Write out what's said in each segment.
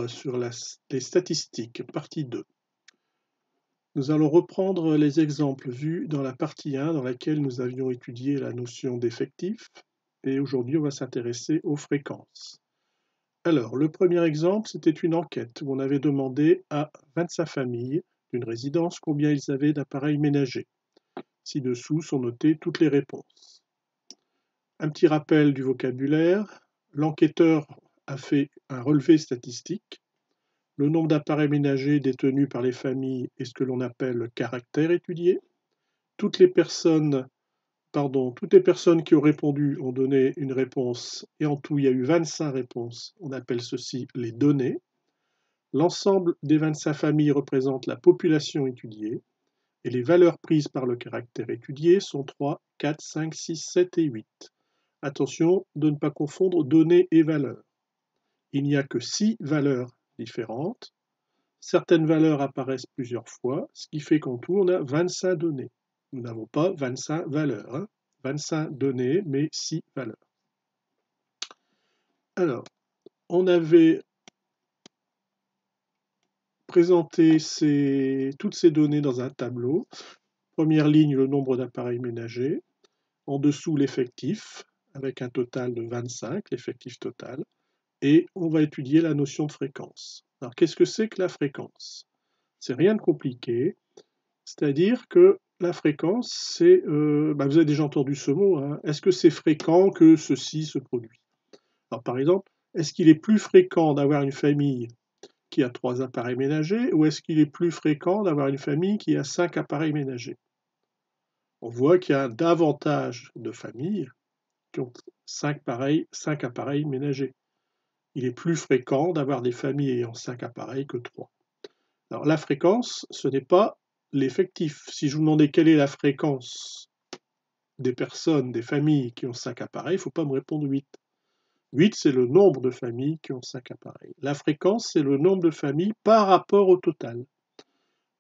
cours sur les statistiques, partie 2. Nous allons reprendre les exemples vus dans la partie 1 dans laquelle nous avions étudié la notion d'effectif et aujourd'hui on va s'intéresser aux fréquences. Alors, le premier exemple, c'était une enquête où on avait demandé à 25 familles d'une résidence combien ils avaient d'appareils ménagers. Ci-dessous sont notées toutes les réponses. Un petit rappel du vocabulaire. L'enquêteur a fait un relevé statistique. Le nombre d'appareils ménagers détenus par les familles est ce que l'on appelle le caractère étudié. Toutes les personnes qui ont répondu ont donné une réponse, et en tout il y a eu 25 réponses. On appelle ceci les données. L'ensemble des 25 familles représente la population étudiée, et les valeurs prises par le caractère étudié sont 3, 4, 5, 6, 7 et 8. Attention de ne pas confondre données et valeurs. Il n'y a que 6 valeurs différentes. Certaines valeurs apparaissent plusieurs fois, ce qui fait qu'en tout on a 25 données. Nous n'avons pas 25 valeurs, 25 données, mais 6 valeurs. Alors, on avait présenté toutes ces données dans un tableau. Première ligne, le nombre d'appareils ménagers. En dessous, l'effectif, avec un total de 25, l'effectif total. Et on va étudier la notion de fréquence. Alors, qu'est-ce que c'est que la fréquence? C'est rien de compliqué. C'est-à-dire que la fréquence, c'est... vous avez déjà entendu ce mot, hein. Est-ce que c'est fréquent que ceci se produit? Alors, par exemple, est-ce qu'il est plus fréquent d'avoir une famille qui a 3 appareils ménagers ou est-ce qu'il est plus fréquent d'avoir une famille qui a 5 appareils ménagers? On voit qu'il y a davantage de familles qui ont 5 appareils ménagers. Il est plus fréquent d'avoir des familles ayant 5 appareils que 3. Alors la fréquence, ce n'est pas l'effectif. Si je vous demandais quelle est la fréquence des personnes, des familles qui ont 5 appareils, il ne faut pas me répondre 8. 8, c'est le nombre de familles qui ont 5 appareils. La fréquence, c'est le nombre de familles par rapport au total.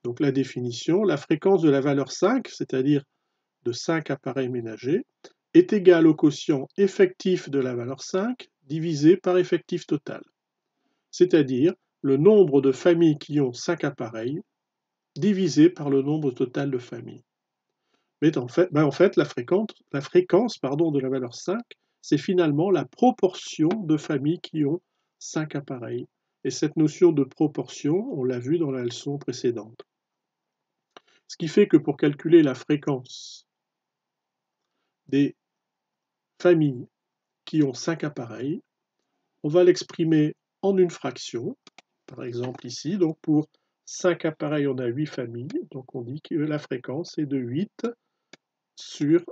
Donc la définition, la fréquence de la valeur 5, c'est-à-dire de 5 appareils ménagers, est égale au quotient effectif de la valeur 5 divisé par effectif total. C'est-à-dire le nombre de familles qui ont 5 appareils divisé par le nombre total de familles. Mais en fait, la fréquence de la valeur 5, c'est finalement la proportion de familles qui ont 5 appareils. Et cette notion de proportion, on l'a vu dans la leçon précédente. Ce qui fait que pour calculer la fréquence des familles qui ont 5 appareils, on va l'exprimer en une fraction. Par exemple ici, donc pour 5 appareils, on a 8 familles. Donc on dit que la fréquence est de 8 sur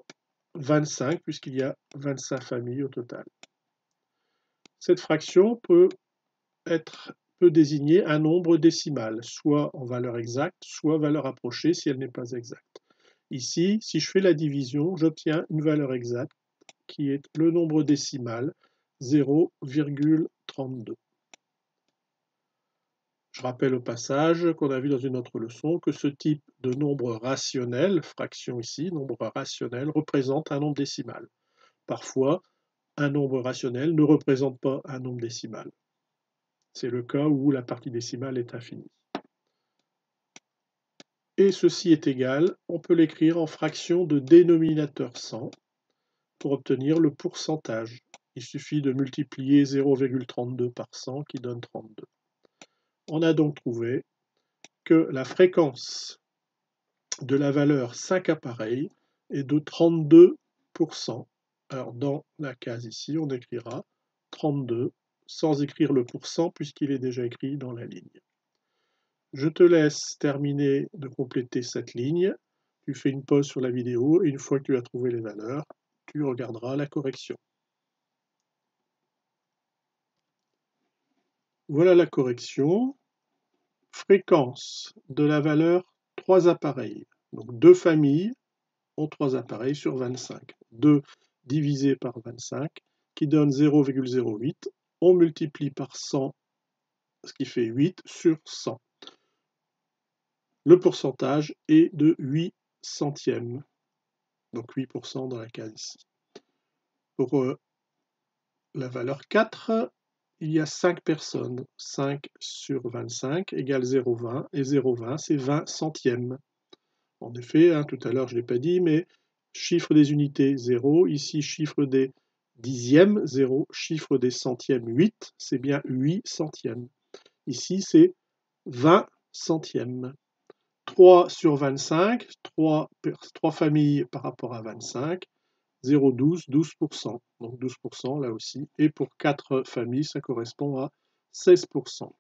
25, puisqu'il y a 25 familles au total. Cette fraction peut désigner un nombre décimal, soit en valeur exacte, soit valeur approchée si elle n'est pas exacte. Ici, si je fais la division, j'obtiens une valeur exacte qui est le nombre décimal 0,32. Je rappelle au passage qu'on a vu dans une autre leçon que ce type de nombre rationnel, fraction ici, nombre rationnel, représente un nombre décimal. Parfois, un nombre rationnel ne représente pas un nombre décimal. C'est le cas où la partie décimale est infinie. Et ceci est égal, on peut l'écrire en fraction de dénominateur 100 pour obtenir le pourcentage. Il suffit de multiplier 0,32 par 100 qui donne 32. On a donc trouvé que la fréquence de la valeur 5 appareils est de 32%. Alors dans la case ici, on écrira 32 sans écrire le pourcent puisqu'il est déjà écrit dans la ligne. Je te laisse terminer de compléter cette ligne. Tu fais une pause sur la vidéo et une fois que tu as trouvé les valeurs, tu regarderas la correction. Voilà la correction. Fréquence de la valeur 3 appareils. Donc 2 familles ont 3 appareils sur 25. 2 divisé par 25 qui donne 0,08. On multiplie par 100, ce qui fait 8 sur 100. Le pourcentage est de 8 centièmes. Donc 8% dans la case ici. Pour la valeur 4, il y a 5 personnes. 5 sur 25 égale 0,20 et 0,20 c'est 20 centièmes. En effet, hein, tout à l'heure je ne l'ai pas dit, mais chiffre des unités 0, ici chiffre des dixièmes 0, chiffre des centièmes 8, c'est bien 8 centièmes. Ici c'est 20 centièmes. 3 sur 25, 3 familles par rapport à 25, 0,12, 12%. Donc 12% là aussi. Et pour 4 familles, ça correspond à 16%.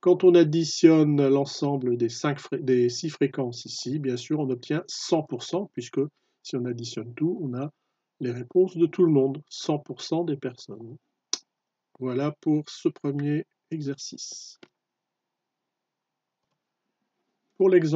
Quand on additionne l'ensemble des 6 fréquences ici, bien sûr, on obtient 100%, puisque si on additionne tout, on a les réponses de tout le monde, 100% des personnes. Voilà pour ce premier exercice. Pour l'exemple